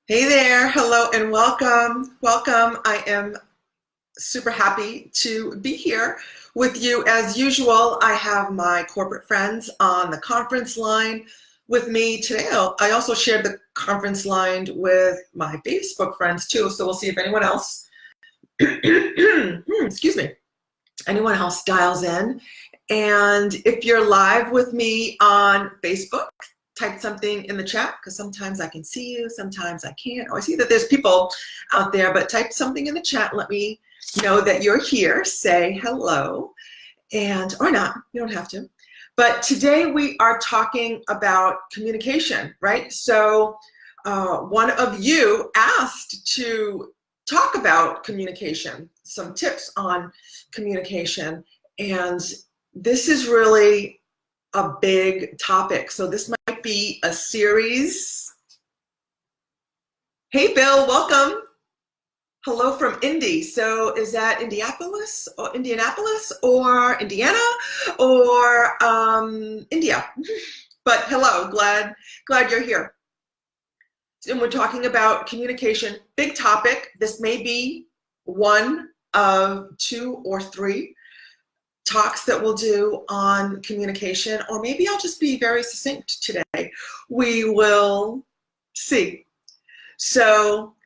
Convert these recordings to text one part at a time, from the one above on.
Hey there, hello and welcome. Welcome. I am super happy to be here with you as usual. I have my corporate friends on the conference line with me today. I also shared the conference line with my Facebook friends too, so we'll see if anyone else, excuse me, anyone else dials in. And if you're live with me on Facebook, type something in the chat because sometimes I can see you, sometimes I can't. Oh, I see that there's people out there, but type something in the chat. Let me know that you're here. Say hello, and or not. You don't have to. But today we are talking about communication, right? So one of you asked to talk about communication, some tips on communication, and this is really a big topic. So this might be a series. Hey, Bill, welcome. Hello from Indy. So is that Indianapolis or Indiana or India? But hello, glad you're here. And we're talking about communication, big topic. This may be one of 2 or 3 talks that we'll do on communication, or maybe I'll just be very succinct today. We will see. So,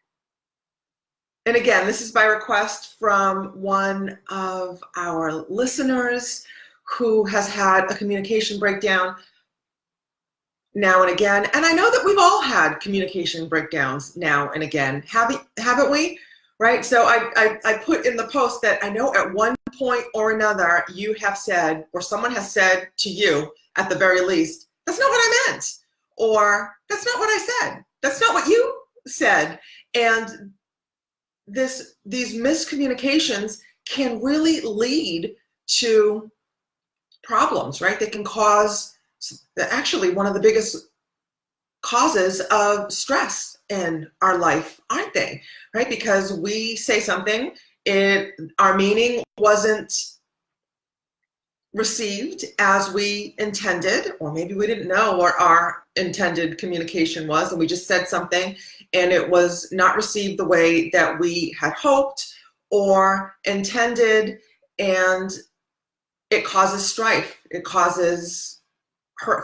and again, this is by request from one of our listeners who has had a communication breakdown now and again. And I know that we've all had communication breakdowns now and again, haven't we? Right? So I put in the post that I know at one point or another you have said, or someone has said to you at the very least, that's not what I meant, or that's not what I said, that's not what you said. And these miscommunications can really lead to problems, right? They can cause, actually, one of the biggest causes of stress in our life, aren't they? Right? Because we say something, our meaning wasn't received as we intended, or maybe we didn't know what our intended communication was, and we just said something and it was not received the way that we had hoped or intended, and it causes strife. It causes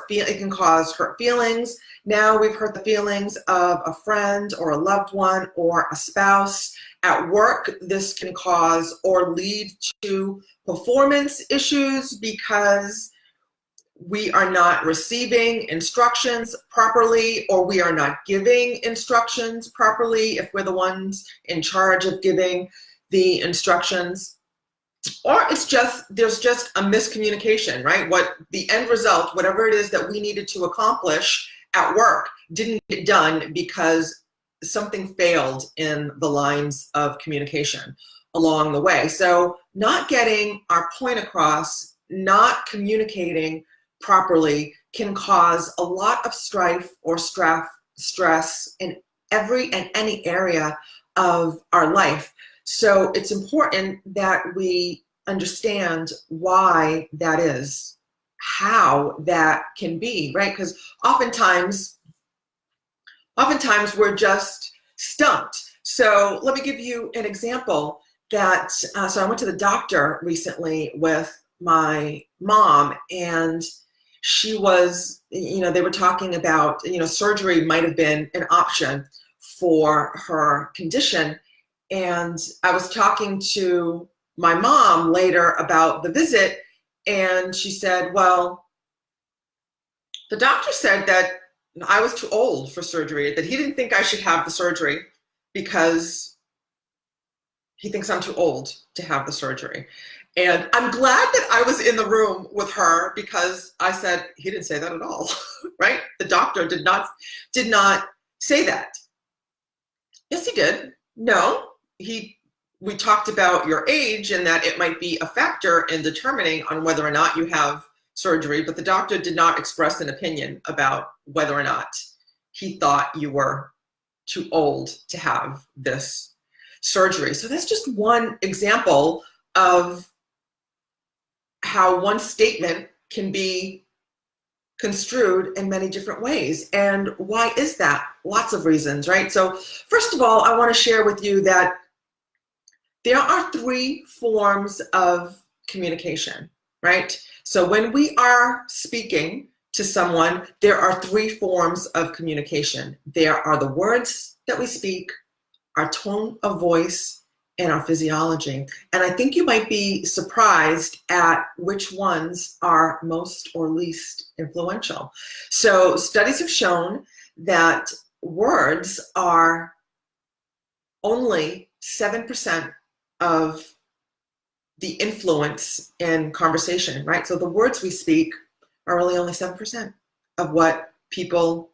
it can cause hurt feelings. Now we've hurt the feelings of a friend or a loved one or a spouse. At work, this can cause or lead to performance issues because we are not receiving instructions properly, or we are not giving instructions properly if we're the ones in charge of giving the instructions. Or there's just a miscommunication, right? What the end result, whatever it is that we needed to accomplish at work, didn't get done because something failed in the lines of communication along the way. So not getting our point across, not communicating properly can cause a lot of strife or stress in every and any area of our life. So it's important that we understand why that is, how that can be, right? Because oftentimes we're just stumped. So let me give you an example that, so I went to the doctor recently with my mom, and she was, they were talking about, surgery might have been an option for her condition. And I was talking to my mom later about the visit, and she said, well, the doctor said that I was too old for surgery, that he didn't think I should have the surgery because he thinks I'm too old to have the surgery. And I'm glad that I was in the room with her, because I said, he didn't say that at all, right? The doctor did not say that. Yes, he did. No, we talked about your age and that it might be a factor in determining on whether or not you have surgery, but the doctor did not express an opinion about whether or not he thought you were too old to have this surgery. So that's just one example of how one statement can be construed in many different ways. And why is that? Lots of reasons, right? So first of all, I want to share with you that there are three forms of communication, right? So when we are speaking to someone, there are three forms of communication. There are the words that we speak, our tone of voice, and our physiology. And I think you might be surprised at which ones are most or least influential. So studies have shown that words are only 7% of the influence in conversation, right? So the words we speak are really only 7% of what people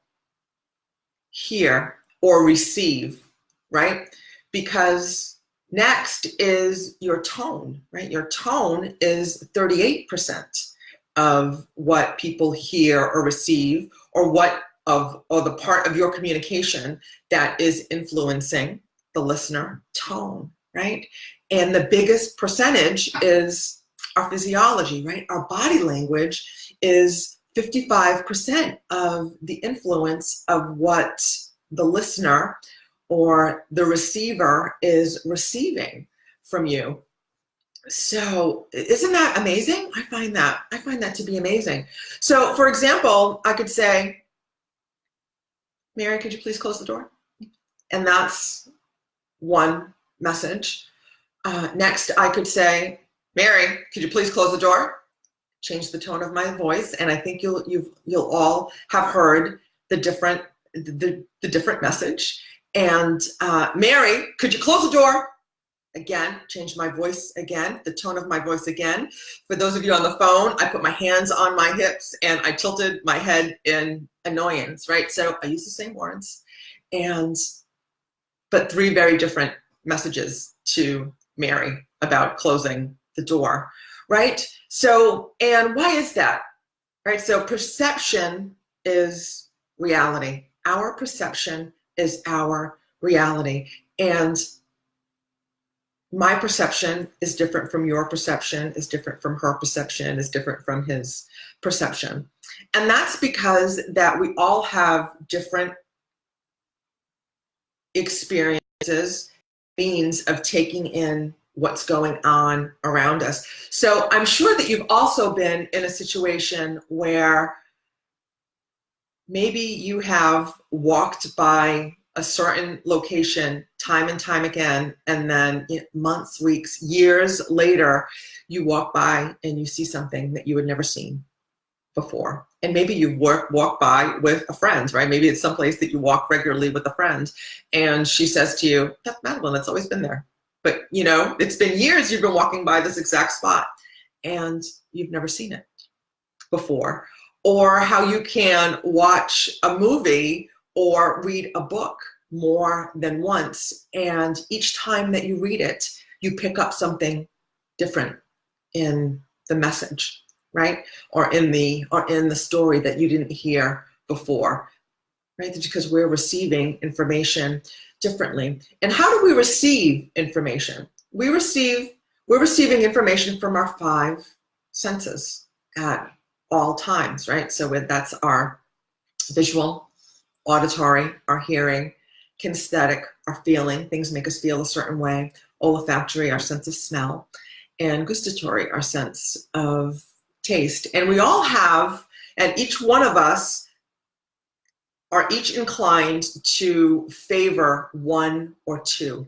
hear or receive, right? Because next is your tone, right? Your tone is 38% of what people hear or receive, or the part of your communication that is influencing the listener. Tone, right? And the biggest percentage is our physiology, right? Our body language is 55% of the influence of what the listener or the receiver is receiving from you. So isn't that amazing? I find that to be amazing. So for example, I could say, Mary, could you please close the door? And that's one message. Next, I could say, Mary, could you please close the door? Change the tone of my voice, and I think you'll all have heard the different message. And Mary, could you close the door? Again, change my voice again, the tone of my voice again. For those of you on the phone, I put my hands on my hips and I tilted my head in annoyance, right? So I use the same words, but three very different messages to Mary about closing the door, right? So, and why is that, right? So perception is reality. Our perception is our reality. And my perception is different from your perception, is different from her perception, is different from his perception. And that's because that we all have different experiences, means of taking in what's going on around us. So I'm sure that you've also been in a situation where maybe you have walked by a certain location time and time again, and then months, weeks, years later, you walk by and you see something that you had never seen before. And maybe you walk by with a friend, right? Maybe it's someplace that you walk regularly with a friend, and she says to you, that's Madeline, that's always been there. But it's been years you've been walking by this exact spot and you've never seen it before. Or how you can watch a movie or read a book more than once, and each time that you read it, you pick up something different in the message, right? Or in the story that you didn't hear before, right? Because we're receiving information differently. And how do we receive information? We're receiving information from our five senses at all times, right? So that's our visual, auditory, our hearing, kinesthetic, our feeling, things make us feel a certain way, olfactory, our sense of smell, and gustatory, our sense of taste. And we all have, and each one of us are each inclined to favor one or two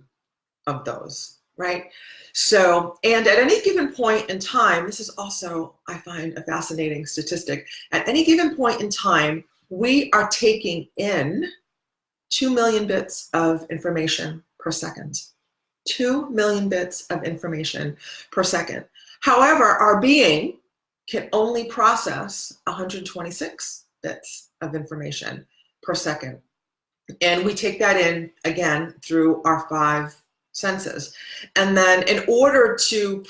of those, right? So, and at any given point in time, this is also, I find, a fascinating statistic. At any given point in time, we are taking in 2 million bits of information per second. 2 million bits of information per second. However, our being can only process 126 bits of information per second. And we take that in, again, through our five senses. And then in order to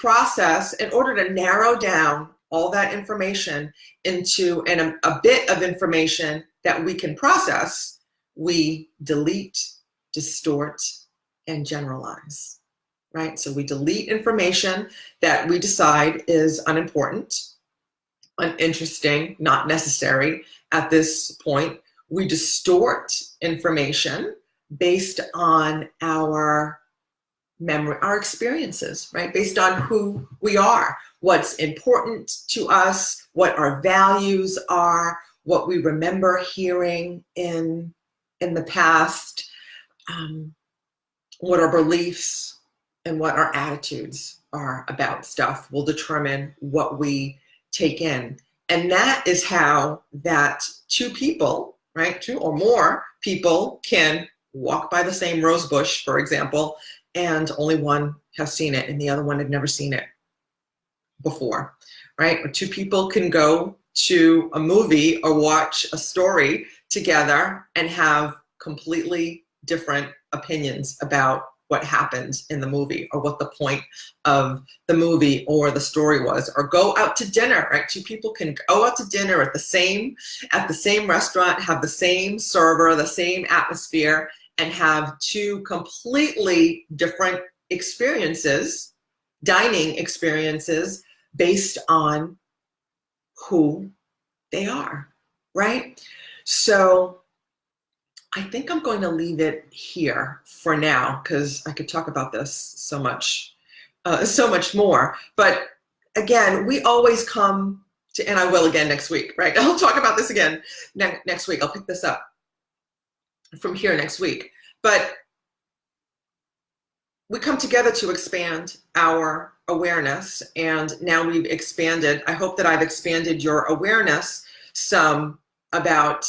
narrow down all that information into a bit of information that we can process, we delete, distort, and generalize, right? So we delete information that we decide is unimportant, uninteresting, not necessary at this point. We distort information based on our memory, our experiences, right? Based on who we are, what's important to us, what our values are, what we remember hearing in the past, what our beliefs and what our attitudes are about stuff will determine what we take in. And that is how that two people, right, two or more people can walk by the same rose bush, for example, and only one has seen it and the other one had never seen it before, right? Or two people can go to a movie or watch a story together and have completely different opinions about what happened in the movie or what the point of the movie or the story was. Or go out to dinner, right? Two people can go out to dinner at the same restaurant, have the same server, the same atmosphere, and have two completely different experiences, dining experiences, based on who they are, right? So I think I'm going to leave it here for now because I could talk about this so much more. But again, we always come to, and I will again next week, right? I'll talk about this again next week. I'll pick this up from here next week. But we come together to expand our awareness, and now we've expanded. I hope that I've expanded your awareness some about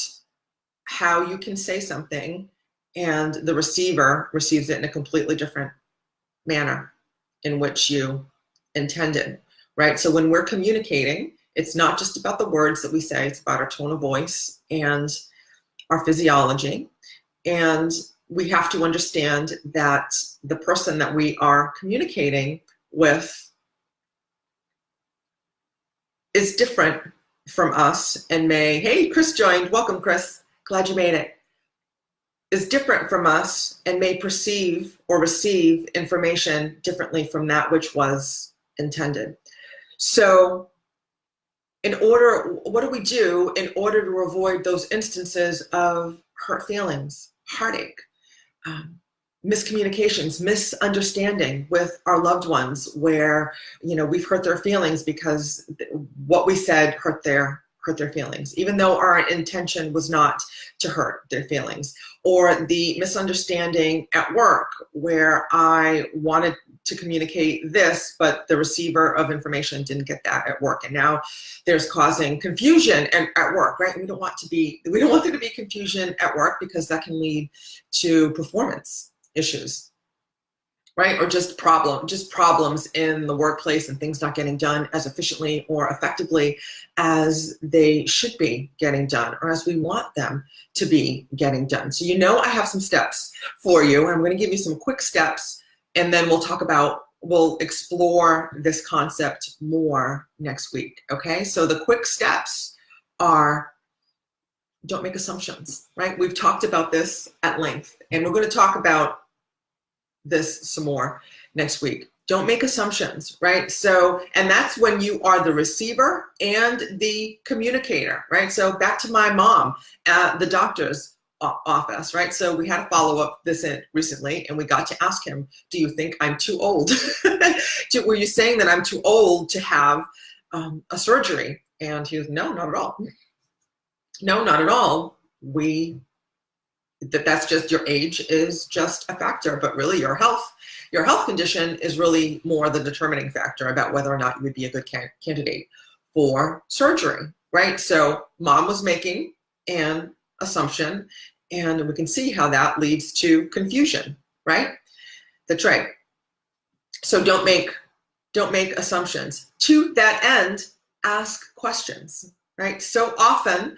how you can say something and the receiver receives it in a completely different manner in which you intended, right? So when we're communicating, it's not just about the words that we say, it's about our tone of voice and our physiology. And we have to understand that the person that we are communicating with is different from us and may, hey, Chris joined, welcome Chris. Glad you made it, is different from us and may perceive or receive information differently from that which was intended. So what do we do in order to avoid those instances of hurt feelings, heartache, miscommunications, misunderstanding with our loved ones where, we've hurt their feelings because what we said hurt their feelings, even though our intention was not to hurt their feelings. Or the misunderstanding at work where I wanted to communicate this, but the receiver of information didn't get that at work. And now there's causing confusion at work, right? We don't want there to be confusion at work because that can lead to performance issues, right? Or just problems in the workplace and things not getting done as efficiently or effectively as they should be getting done or as we want them to be getting done. So I have some steps for you. I'm going to give you some quick steps and then we'll explore this concept more next week, okay? So the quick steps are, don't make assumptions, right? We've talked about this at length and we're going to talk about this some more next week. Don't make assumptions, right? So, and that's when you are the receiver and the communicator, right? So back to my mom at the doctor's office, right? So we had a follow-up visit recently and we got to ask him, do you think I'm too old? Were you saying that I'm too old to have a surgery? And he was, no, not at all. No, not at all. That's just, your age is just a factor, but really your health condition is really more the determining factor about whether or not you would be a good candidate for surgery, right? So mom was making an assumption and we can see how that leads to confusion, right? That's right. So don't make assumptions. To that end, ask questions, right? So often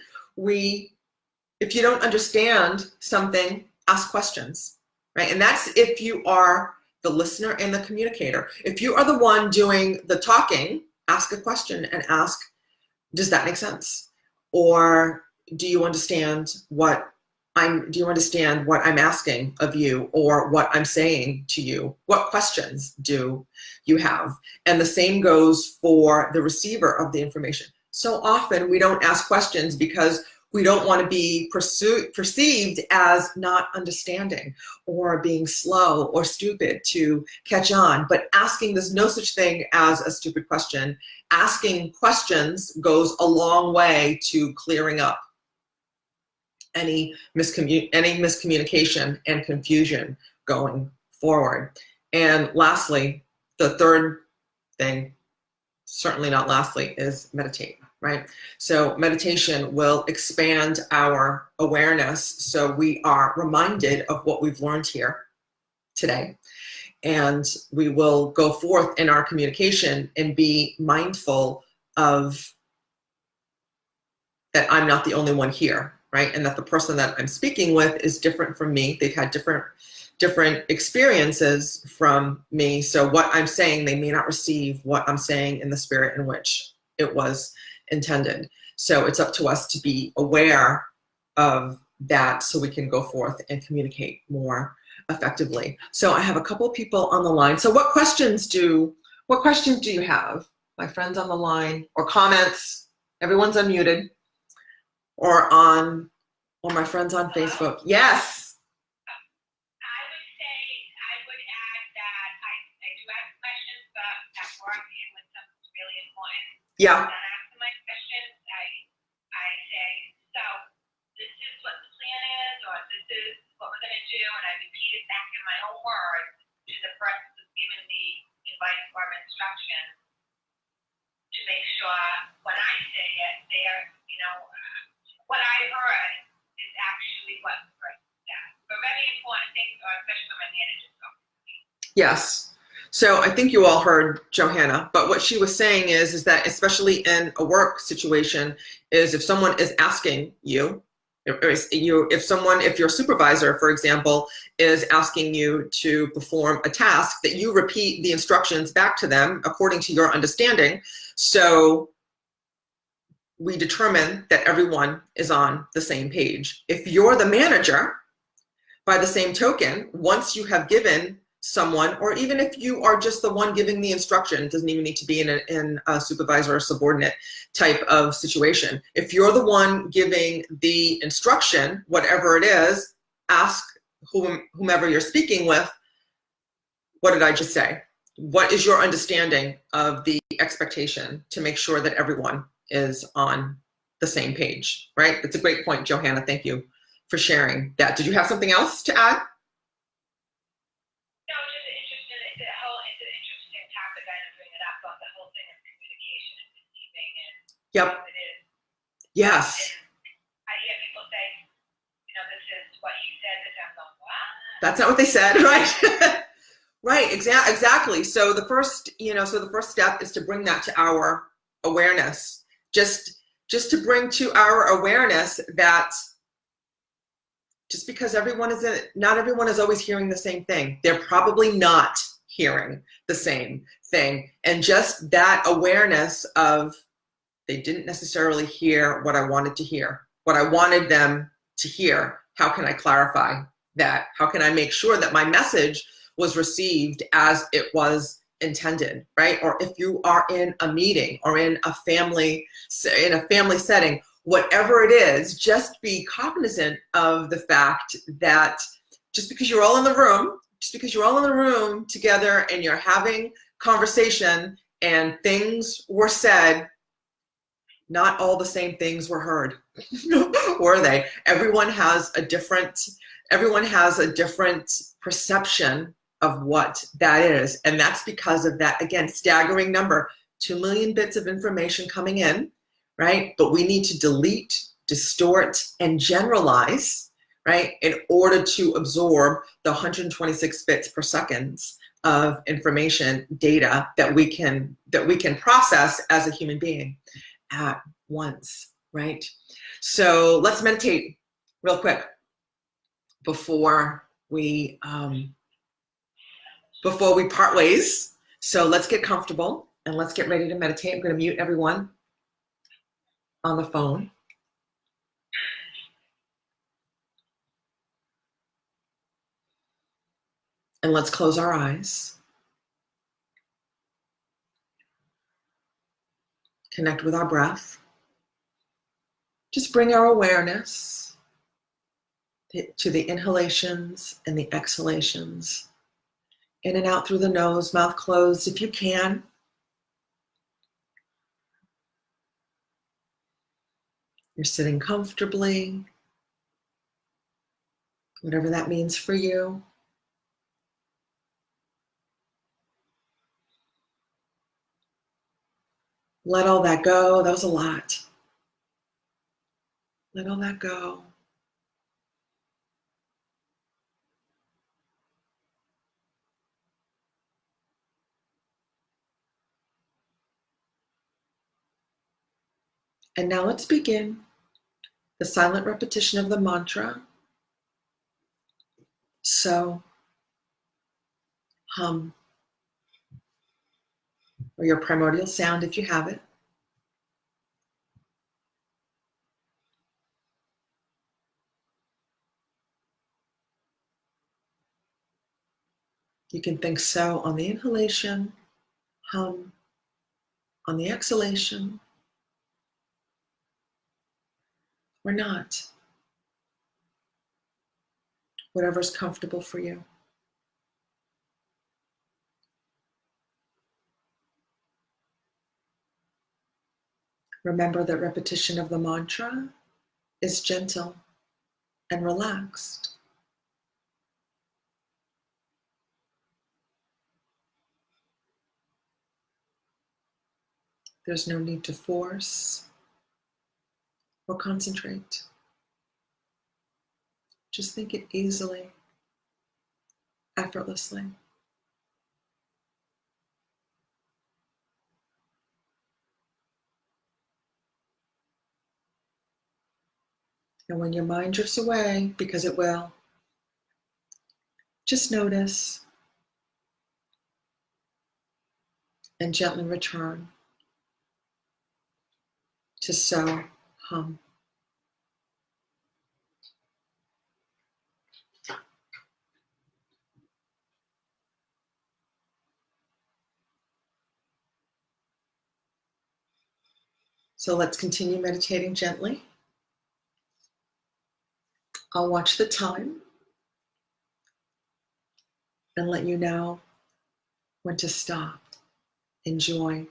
if you don't understand something, ask questions, right? And that's if you are the listener and the communicator. If you are the one doing the talking, ask a question and ask, does that make sense? Or do you understand what I'm asking of you or what I'm saying to you? What questions do you have? And the same goes for the receiver of the information. So often we don't ask questions because we don't want to be perceived as not understanding or being slow or stupid to catch on. But asking, there's no such thing as a stupid question. Asking questions goes a long way to clearing up any miscommunication and confusion going forward. And lastly, the third thing, certainly not lastly, is meditate, right? So meditation will expand our awareness so we are reminded of what we've learned here today. And we will go forth in our communication and be mindful of that I'm not the only one here, right? And that the person that I'm speaking with is different from me. They've had different experiences from me. So what I'm saying, they may not receive what I'm saying in the spirit in which it was intended. So it's up to us to be aware of that so we can go forth and communicate more effectively. So I have a couple of people on the line. So what questions do you have, my friends on the line, or comments? Everyone's unmuted. Or my friends on Facebook. Yes. Yeah. When I ask my questions, I say, so this is what the plan is, or this is what we're going to do, and I repeat it back in my own words to the person who's given the advice or instruction to make sure when I say it, what I heard is actually what the person said. But very important things, especially when my managers talk to me. Yes. So I think you all heard Johanna, but what she was saying is that especially in a work situation, is if someone is asking you, if your supervisor, for example, is asking you to perform a task, that you repeat the instructions back to them according to your understanding. So we determine that everyone is on the same page. If you're the manager, by the same token, once you have given someone, or even if you are just the one giving the instruction, it doesn't even need to be in a supervisor or subordinate type of situation. If you're the one giving the instruction, whatever it is, ask whomever you're speaking with, what did I just say? What is your understanding of the expectation to make sure that everyone is on the same page, right? That's a great point, Johanna. Thank you for sharing that. Did you have something else to add? Yep. Yes. I hear people say, this is what you said, this I'm going, what? That's not what they said, right? Right, exactly. So the first step is to bring that to our awareness. Just to bring to our awareness that just because not everyone is always hearing the same thing. They're probably not hearing the same thing. And just that awareness of they didn't necessarily hear what I wanted to hear, what I wanted them to hear. How can I clarify that? How can I make sure that my message was received as it was intended, right? Or if you are in a meeting or in a family setting, whatever it is, just be cognizant of the fact that just because you're all in the room together and you're having conversation and things were said, not all the same things were heard, were they? Everyone has a different perception of what that is. And that's because of that, again, staggering number, 2 million bits of information coming in, right? But we need to delete, distort, and generalize, right? In order to absorb the 126 bits per second of information, data that we can process as a human being at once, right? So let's meditate real quick before we part ways. So let's get comfortable and let's get ready to meditate. I'm going to mute everyone on the phone. And let's close our eyes. Connect with our breath. Just bring our awareness to the inhalations and the exhalations. In and out through the nose, mouth closed if you can. You're sitting comfortably, whatever that means for you. Let all that go. That was a lot. Let all that go. And now let's begin the silent repetition of the mantra. So, hum, or your primordial sound if you have it. You can think so on the inhalation, hum on the exhalation, or not. Whatever's comfortable for you. Remember that repetition of the mantra is gentle and relaxed. There's no need to force or concentrate. Just think it easily, effortlessly. And when your mind drifts away, because it will, just notice and gently return to so, hum. So let's continue meditating gently. I'll watch the time and let you know when to stop. Enjoy.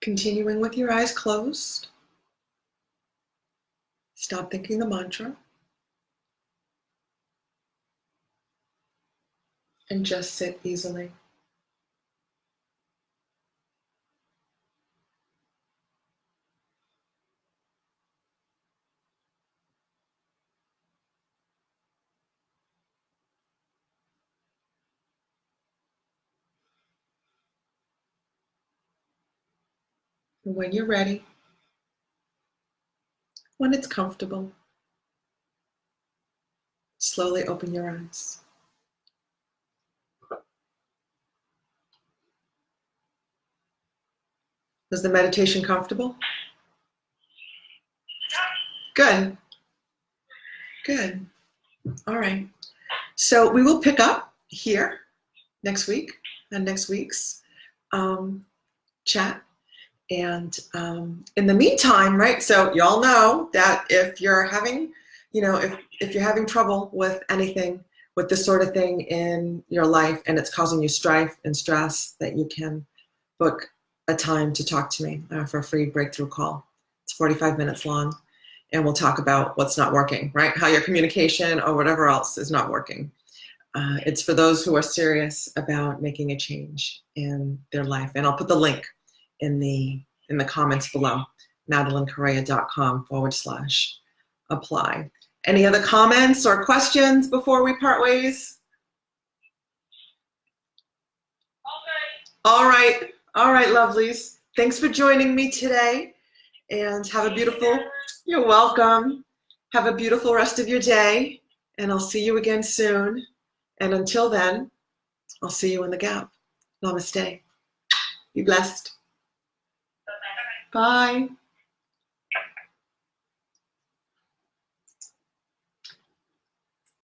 continuing with your eyes closed. Stop thinking the mantra. And just sit easily. And when you're ready, when it's comfortable, slowly open your eyes. Was the meditation comfortable? Good. Good. All right. So we will pick up here next week and next week's chat. And in the meantime, right, so y'all know that if you're having, if you're having trouble with anything, with this sort of thing in your life and it's causing you strife and stress, that you can book a time to talk to me for a free breakthrough call. It's 45 minutes long, and we'll talk about what's not working, right? How your communication or whatever else is not working. It's for those who are serious about making a change in their life. And I'll put the link in the comments below, madelinecorrea.com/apply. Any other comments or questions before we part ways? All right, lovelies. Thanks for joining me today, and have a beautiful, you're welcome. Have a beautiful rest of your day, and I'll see you again soon. And until then, I'll see you in the gap. Namaste. Be blessed. Bye.